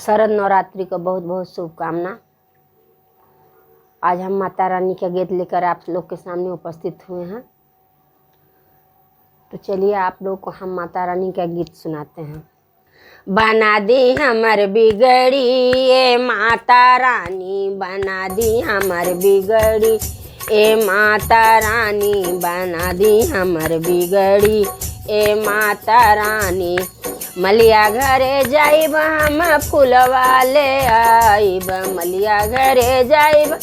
शरद नवरात्रि को बहुत बहुत शुभकामना। आज हम माता रानी का गीत लेकर आप लोग के सामने उपस्थित हुए हैं। तो चलिए आप लोग को हम माता रानी का गीत सुनाते हैं। बना दी हमर बिगड़ी ए माता रानी, बना दी हमर बिगड़ी ए माता रानी, बना दी हमर बिगड़ी ए माता रानी। मलिया घरे जाइब हम फूलवा ले आइब, मलिया घरे जाइब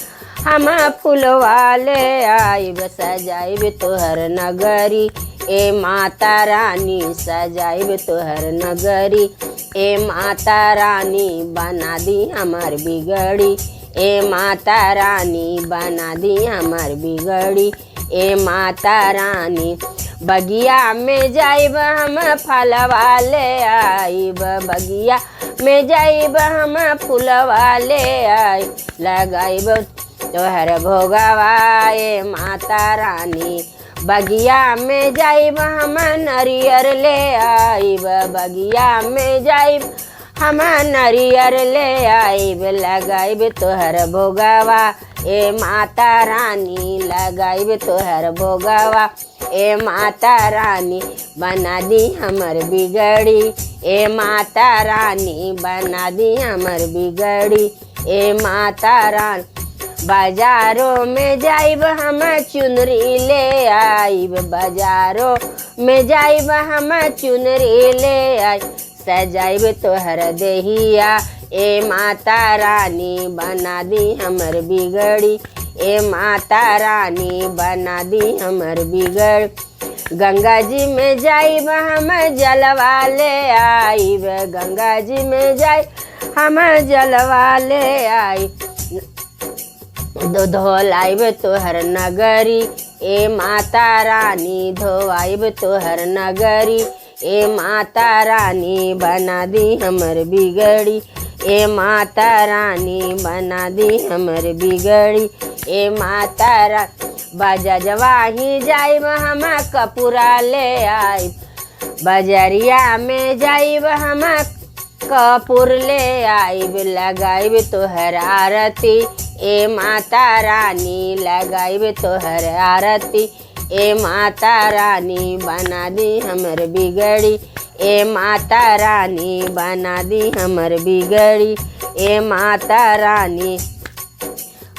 हम फूलवा ले आइब। सजाइब तोहर नगरी ए माता रानी, सजाइब तोहर नगरी ए माता रानी। बना दी हमार बिगड़ी ए माता रानी, बना दी हमार बिगड़ी ए माता रानी। बगिया में जाइब हम फलवा ले आइब, बगिया में जाइब हम फूलवा ले आई। लगाइब तोहर भोगवा ए माता रानी, बगिया में जाइब हम नरियर ले आइब, बगिया में जाइब हम नरियर ले आइब। लगाइब तोहर भोगवा ए माता रानी, लगाइब तोहर भोगवा ए माता रानी। बना दी हमर बिगड़ी ए माता रानी, बना दी हमर बिगड़ी ए माता रानी। बाजारों में जाइब हम चुनरी ले आइब, बाजारों में जाइब हम चुनरी ले आई। सजाइब तोहर देहिया ए माता रानी, बना दी हमर बिगड़ी ए माता रानी, बना दी हमर बिगड़। गंगा जी में जाइब हम जलवा ले आइब, गंगा जी में जाइब हम जलवा ले आइब। धोलाइब तोहर नगरी ए माता रानी, धोआइब तोहर नगरी ए माता रानी। बना दी हमर बिगड़ी ए माता रानी, बना दी हमर बिगड़ी ए माता रानी। बजजवा ही जाइब हम कपूरा ले आइब, बजरिया में जाइब हम कपूर ले आइब। लगाइब तोहर आरती ए माता रानी, लगाइब तोहर आरती ए माता रानी। बना दी हमर बिगड़ी ए माता रानी, बना दी हमर बिगड़ी ए माता रानी।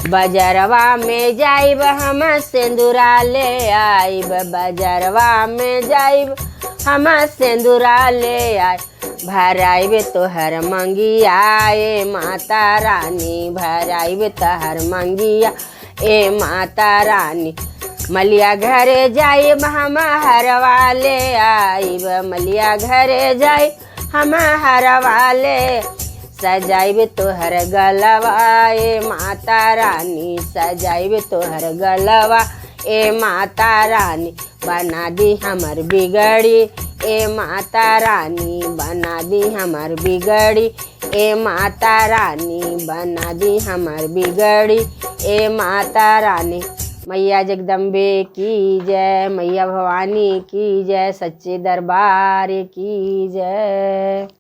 बजरवा में जाइब हम सिंदूरा ले आइब, बजरवा में जाइब हम सिंदूरा ले आइब। भराइब तोहर मंगिया ए माता रानी, भराइब तोहर मंगिया ए माता रानी। मलिया घरे जाइब हम हरवा ले आइब, मलिया घरे जाइब हम हरवा ले। सजाइब तोहर गलवा ए माता रानी, सजाइब तोहर गलवा ए माता रानी। बना दी हमर बिगड़ी ए माता रानी, बना दी हमर बिगड़ी ए माता रानी, बना दी हमर बिगड़ी ए माता रानी। मैया जगदम्बे की जय, मैया भवानी की जय, सच्चे दरबार की जय।